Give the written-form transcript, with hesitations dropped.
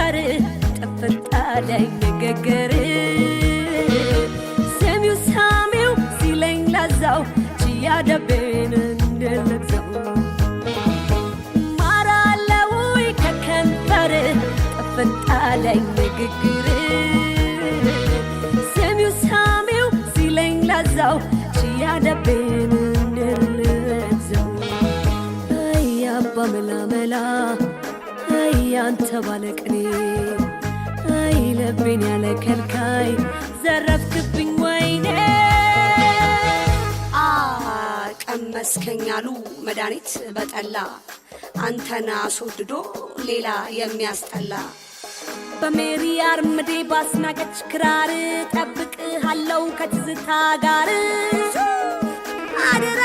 ከንፈር ጥፍጣለኝ ንግግር ሰሚው ሳሚው ሲለኝ ላዛው ችያደቤን እንደለብሰው ማራለው ከከንፈር ጥፍጣለኝ ንግግር ሰሚው ሳሚው ሲለኝ ላዛው ችያደቤን እንደለብሰው አያባ መላመላ ያንተ ባለቅኔ አይ ለቤን ያለ ከልካይ ዘረፍክብኝ ወይኔ ቀመስከኛሉ መድኃኒት በጠላ አንተና አስወድዶ ሌላ የሚያስጠላ በሜሪ አርምዴ ባስናቀች ክራር ጠብቅሃለው ከትዝታ ጋር አደራ